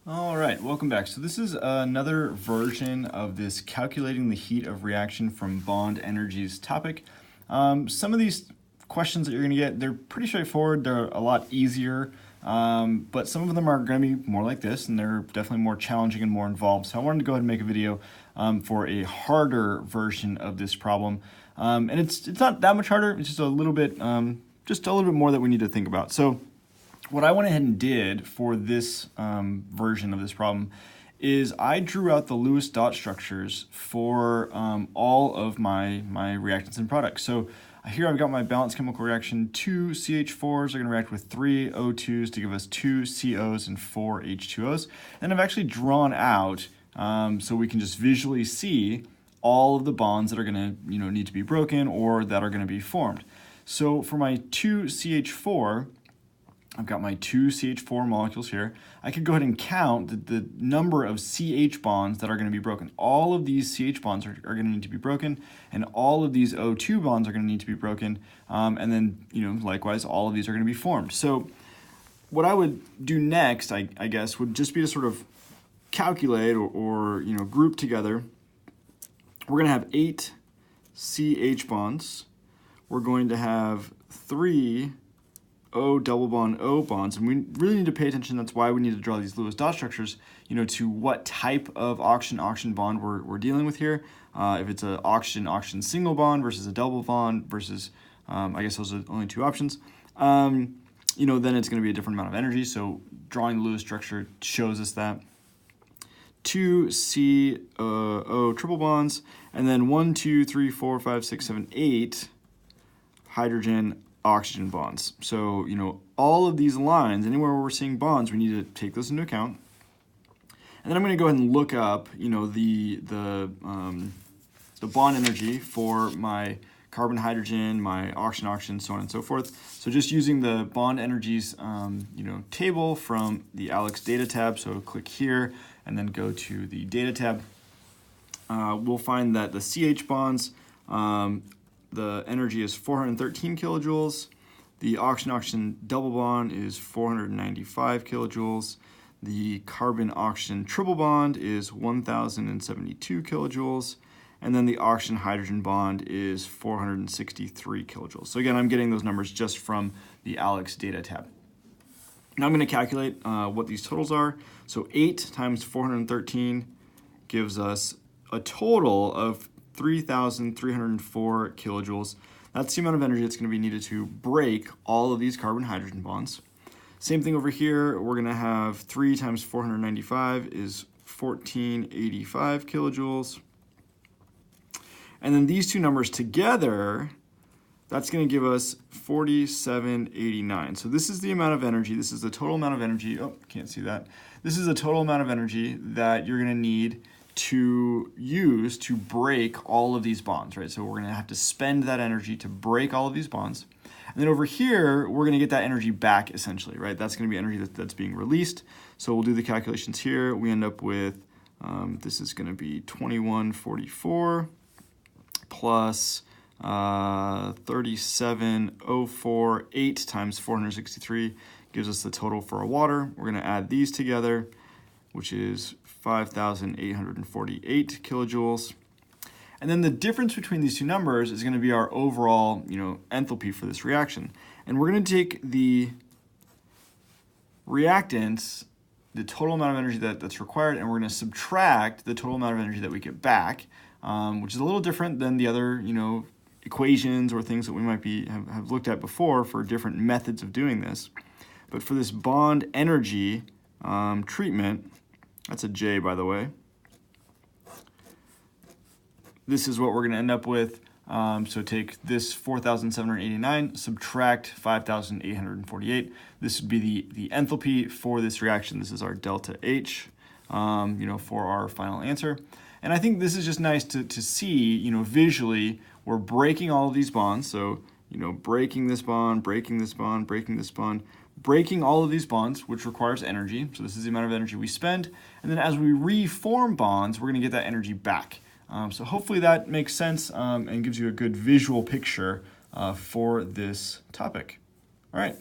All right, welcome back. So this is another version of this calculating the heat of reaction from bond energies topic. Some of these questions that you're going to get, they're pretty straightforward. They're a lot easier, but some of them are going to be more like this, and they're definitely more challenging and more involved. So I wanted to go ahead and make a video for a harder version of this problem. And it's not that much harder. It's just a little bit more that we need to think about. So what I went ahead and did for this version of this problem is I drew out the Lewis dot structures for all of my reactants and products. So here I've got my balanced chemical reaction. 2 CH4s are going to react with 3 O2s to give us 2 COs and 4 H2Os. And I've actually drawn out so we can just visually see all of the bonds that are going to need to be broken or that are going to be formed. So for my 2 CH4, I've got my 2 CH4 molecules here. I could go ahead and count the number of CH bonds that are going to be broken. All of these CH bonds are going to need to be broken, and all of these O2 bonds are going to need to be broken, and then likewise all of these are going to be formed. So what I would do next, I guess, would just be to sort of calculate or group together. We're going to have 8 CH bonds. We're going to have 3 O double bond O bonds, and we really need to pay attention. That's why we need to draw these Lewis dot structures, to what type of oxygen-oxygen bond we're dealing with here. If it's an oxygen-oxygen single bond versus a double bond versus, I guess those are the only two options, then it's going to be a different amount of energy. So drawing the Lewis structure shows us that. 2 CO triple bonds, and then 1, 2, 3, 4, 5, 6, 7, 8 hydrogen oxygen bonds. So, all of these lines, anywhere where we're seeing bonds, we need to take those into account. And then I'm going to go ahead and look up, the bond energy for my carbon, hydrogen, my oxygen, oxygen, so on and so forth. So just using the bond energies, table from the ALEKS data tab. So click here and then go to the data tab. We'll find that the CH bonds, the energy is 413 kilojoules. The oxygen-oxygen double bond is 495 kilojoules. The carbon-oxygen triple bond is 1,072 kilojoules. And then the oxygen-hydrogen bond is 463 kilojoules. So again, I'm getting those numbers just from the ALEKS data tab. Now I'm going to calculate what these totals are. So 8 times 413 gives us a total of 3,304 kilojoules. That's the amount of energy that's going to be needed to break all of these carbon-hydrogen bonds. Same thing over here. We're going to have 3 times 495 is 1,485 kilojoules. And then these two numbers together, that's going to give us 4,789. So this is the amount of energy. This is the total amount of energy. Oh, can't see that. This is the total amount of energy that you're going to need to use to break all of these bonds, right? So we're going to have to spend that energy to break all of these bonds. And then over here, we're going to get that energy back essentially, right? That's going to be energy that's being released. So we'll do the calculations here. We end up with, this is going to be 2144 plus 3704, 8 times 463 gives us the total for our water. We're going to add these together, which is 5,848 kilojoules. And then the difference between these two numbers is going to be our overall, enthalpy for this reaction. And we're going to take the reactants, the total amount of energy that's required, and we're going to subtract the total amount of energy that we get back, which is a little different than the other, equations or things that we might have looked at before for different methods of doing this. But for this bond energy treatment, that's a J, by the way. This is what we're going to end up with. So take this 4,789, subtract 5,848. This would be the enthalpy for this reaction. This is our delta H, for our final answer. And I think this is just nice to see, visually, we're breaking all of these bonds. So, breaking this bond, breaking this bond, breaking this bond, breaking all of these bonds, which requires energy. So this is the amount of energy we spend. And then as we reform bonds, we're going to get that energy back. So hopefully that makes sense and gives you a good visual picture for this topic. All right.